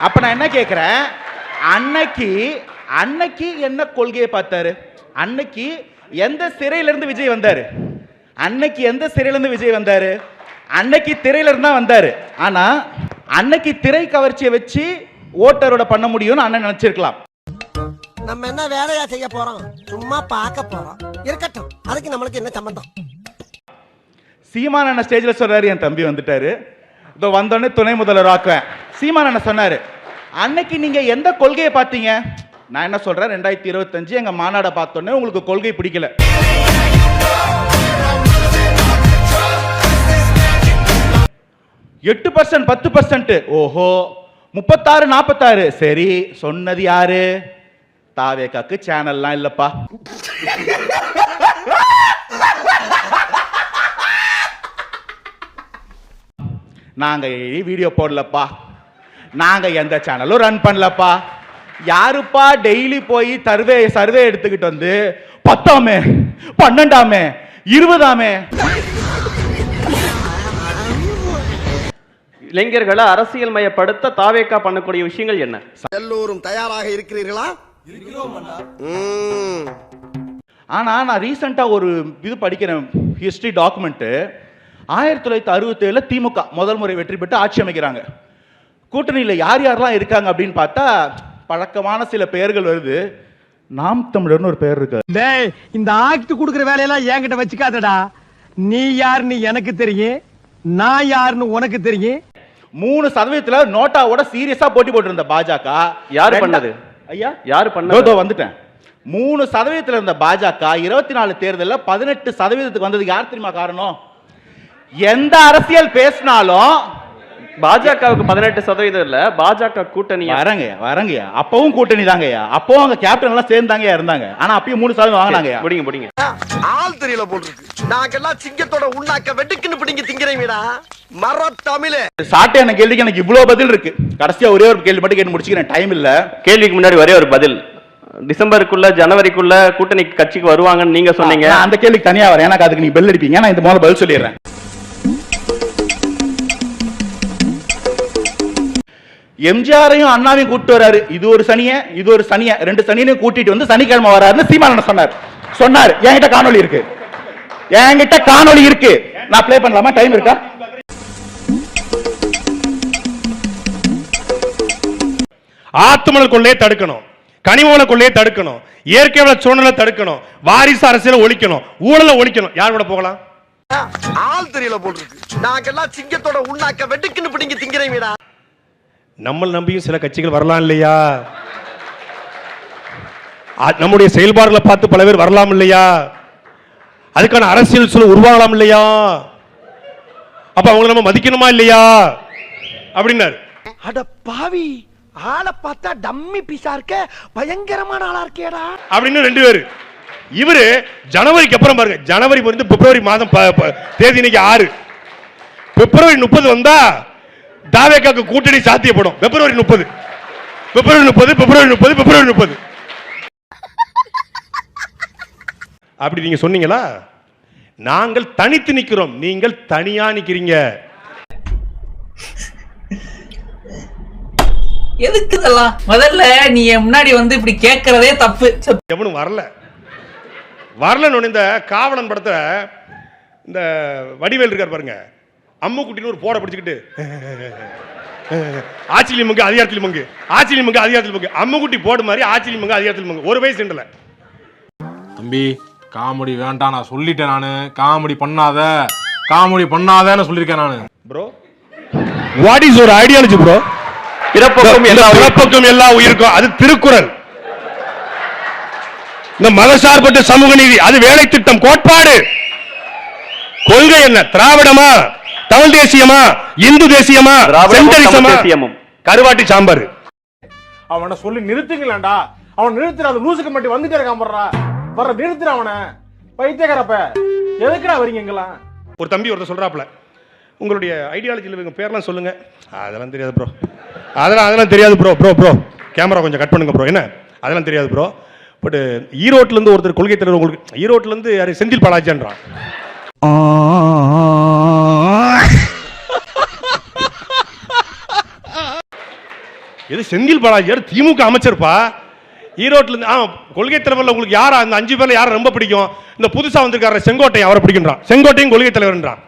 அப்ப நான் என்ன கேட்கிறேன், அன்னைக்கு என்ன கொள்கையை பார்த்தாரு? அன்னைக்கு எந்த சிறையிலிருந்து விஜய் வந்தாரு? அன்னைக்கு எந்த சிறையிலிருந்து விஜய் வந்தாரு? அன்னைக்கு திரையிலிருந்து தான் வந்தாரு. ஆனா அன்னைக்கு திரை கவர்ச்சியை வச்சு ஓட்டரோட பண்ண முடியும்னு அண்ணன் நினைச்சிருக்கலாம். நம்ம என்ன வேலையா செய்ய போறோம்? சும்மா பார்க்க போறோம். இருக்கட்டும், அதுக்கு நம்மளுக்கு என்ன சம்பந்தம்? சீமான் அண்ணன் ஸ்டேஜ்ல சொல்றாரு, என் தம்பி வந்துட்டாரு, இதோ வந்தோடனே துணை முதல்வர் ஆக்குவேன். சீமான் அண்ணன் சொன்னாரு, அன்னைக்கு நீங்க எந்த கொள்கையை பார்த்தீங்க? நான் என்ன சொல்றேன், 2025 எங்க மாநாடை பார்த்தோன்னே உங்களுக்கு கொள்கை பிடிக்கல. 8% 10%, ஓஹோ 36 46, சரி சொன்னது யாரு? தாவேகாக்கு சேனல்லாம் இல்லப்பா. நாங்க வீடியோ போடலப்பா, நாங்க எந்த சேனலும் ரன் பண்ணலப்பா. யாருப்பா டெய்லி போய் சர்வே எடுத்துக்கிட்டு வந்து 10ஆமே 12ஆமே 20ஆமே இளைஞர்களை அரசியல் மயப்படுத்த தாவேகா பண்ணக்கூடிய விஷயங்கள் என்ன? எல்லோரும் தயாராக இருக்கிறீர்களா? ஆனா நான் ரீசெண்டா ஒரு இது படிக்கிறேன், ஹிஸ்டரி டாக்குமெண்ட். 1967 திமுக முதல் முறை வெற்றி பெற்று ஆட்சி அமைக்கிறாங்க. கூட்டணியில் யார் யாரெல்லாம் இருக்காங்க அப்படின்னு பார்த்தா பழக்கமான சில பெயர்கள் வருது. நாம் தமிழர்னு ஒரு பெயர் இருக்கு. டேய், இந்த ஆக்ட் கொடுக்கிற வேலையெல்லாம் என்கிட்ட வச்சுக்காதடா. நீ யாருன்னு எனக்கு தெரியும், நான் யாருன்னு உனக்கு தெரியும். 3% நோட்டாவோட சீரியஸா போட்டி போட்டு பாஜக யாரு பண்ணது? ஐயா யாரு பண்ணது? வந்துட்டேன். 3% இருந்த பாஜக 24 தேர்தலில் 18% வந்ததுக்கு யார் தெரியுமா காரணம்? எந்த அரசியல் பேசினாலும் பாஜகவுக்கு 18% இல்ல, பாஜக கூட்டணி வரங்க அப்பவும் கூட்டணி தாங்கய்யா. அப்பவும் அவங்க கேப்டன் எல்லாம் சேர்ந்தாங்க இருந்தாங்க. ஆனா அப்பயும் 3% வாங்கினாங்க. முடிங்க ஆள் தெரியல போட்டுருக்கு. நாங்கெல்லாம் சிங்கத்தோட உண்ணாக்க வெட்டுக்குன்னு பிடிங்க திங்கிறீங்கடா மர தமிழே. சாட்டையான கேள்விக்கு எனக்கு இவ்வளவு பதில் இருக்கு. கடைசியா ஒரே ஒரு கேள்வி மட்டும் கேட்டு முடிச்சுக்கிறேன், டைம் இல்ல. கேள்விக்கு முன்னாடி ஒரே ஒரு பதில். டிசம்பருக்குள்ள ஜனவரிக்குள்ள கூட்டணி கட்சிக்கு வருவாங்கன்னு நீங்க சொன்னீங்க. அந்த கேள்விக்கு தனியா வரேன், எனக்கு அதுக்கு நீ பெல் அடிப்பீங்க. நான் இந்த முதல்ல பதில் சொல்லிடுறேன். எம்ஜிஆரையும் அண்ணாவையும் கூட்டிட்டு வராரு. இது ஒரு சனிய 2 சனியையும் கூட்டிட்டு வந்து சனிக்கிழமை வராருன்னு சீமான் சொன்னார். என்கிட்ட காணொளி இருக்கு. நான் ப்ளே பண்ணலாமா? டைம் இருக்கா? ஆத்துமணல் கொள்ளையை தடுக்கணும், கனிமவள கொள்ளையை தடுக்கணும், இயற்கை வள சூழலை தடுக்கணும், வாரிசு அரசியலை ஒழிக்கணும், ஊழலை ஒழிக்கணும். யார் கூட போகலாம்? ஆள் தெரியல போட்டுருக்கு. நாங்கெல்லாம் சிங்கத்தோட உண்ணாக்க வெட்டுக்குன்னு பிடிங்க திங்கிறீங்கடா. நம்ம நம்பியும் சில கட்சிகள் வரலாம் இல்லையா? நம்முடைய செயல்பாடுகளை பார்த்து பல பேர் வரலாம் இல்லையா? அதுக்கான அரசியல் சூழல் உருவாகலாம் இல்லையா? அப்ப அவங்க நம்ம மதிக்கணுமா இல்லையா அப்படின்னாரு. அட பாவி, ஆளை பார்த்தா டம்மி பீஸா இருக்க, பயங்கரமான ஆளா இருக்கேடா அப்படின்னு 2 பேரு. இவரு ஜனவரிக்கு அப்புறம் பாருங்க, ஜனவரி வந்து பிப்ரவரி மாதம் தேதி இன்னைக்கு 6. பிப்ரவரி 30 வந்தா தாவேகாக்கு கூட்டணி சாத்தியப்படும். பிப்ரவரி 30 அப்படி நீங்க சொன்னீங்களா? நாங்கள் தனித்து நிக்கிறோம், நீங்கள் தனியா நிக்கிறீங்க. எதுக்கு இதெல்லாம்? முதல்ல நீ முன்னாடி வந்து இப்படி கேட்கறதே தப்பு. எவனும் வரலன்னு இந்த காவலன் படத்தை இந்த வடிவேல் இருக்கார் பாருங்க, அம்மு குட்டின்னு ஒரு போட பிடிச்சுக்கிட்டு ஆச்சிலி மங்கு அதிகாரத்தில் மங்கு அம்மு குட்டி போடு மாதிரி ஆச்சிலி மங்கு அதிகாரத்தில் மங்கு. ஒரு வயசு இல்ல தம்பி, காமெடி வேண்டாம், நான் சொல்லிட்டேன். நானு காமெடி பண்ணாதன்னு சொல்லியிருக்கேன் நானு. Bro, what is your ideology bro? பிறப்பக்கம் எல்லா உயிருக்கும், அது திருக்குறள். இந்த மதசார்பற்ற சமூக நீதி, அது வேலை திட்டம் கோட்பாடு. கொள்கை என்ன? திராவிடமா, தமிழ் தேசியமா, இந்து தேசியமா, செந்தரிசமா, கருவாட்டி சாம்பார்? அவனை சொல்லி நிறுத்துங்களேன்டா. அவன் நிறுத்துற, அது லூசுக்கு மட்டும் வந்துட்டே இருக்கான். வர நிறுத்துற அவனை, பைத்தியக்காரப்ப. எதுக்குடா வரீங்க எங்கெல்லாம்? ஒரு தம்பி ஒருத்தர் சொல்றாப்ல, உங்களுடைய ஐடியாலஜியில் பேர்லாம் சொல்லுங்க. அதெல்லாம் தெரியாது ப்ரோ, அதெல்லாம் தெரியாது ப்ரோ. கேமரா கொஞ்சம் கட் பண்ணுங்க ப்ரோ. என்ன அதெல்லாம் தெரியாது ப்ரோ. பட் ஈரோட்ல இருந்து ஒருத்தர் கொள்கை தலைவர், உங்களுக்கு ஈரோட்ல இருந்து யாரு? செந்தில் பாலாஜின்றான். எது செந்தில் பாலாஜியார் திமுக அமைச்சர்ப்பா. ஈரோட்டில் இருந்து கொள்கை தலைவரில் உங்களுக்கு யாரா அந்த 5 பேர்ல யாரை ரொம்ப பிடிக்கும்? இந்த புதுசா வந்திருக்காரு செங்கோட்டையன், அவரை பிடிக்கின்றான். செங்கோட்டையும் கொள்கை தலைவர்ன்றான்.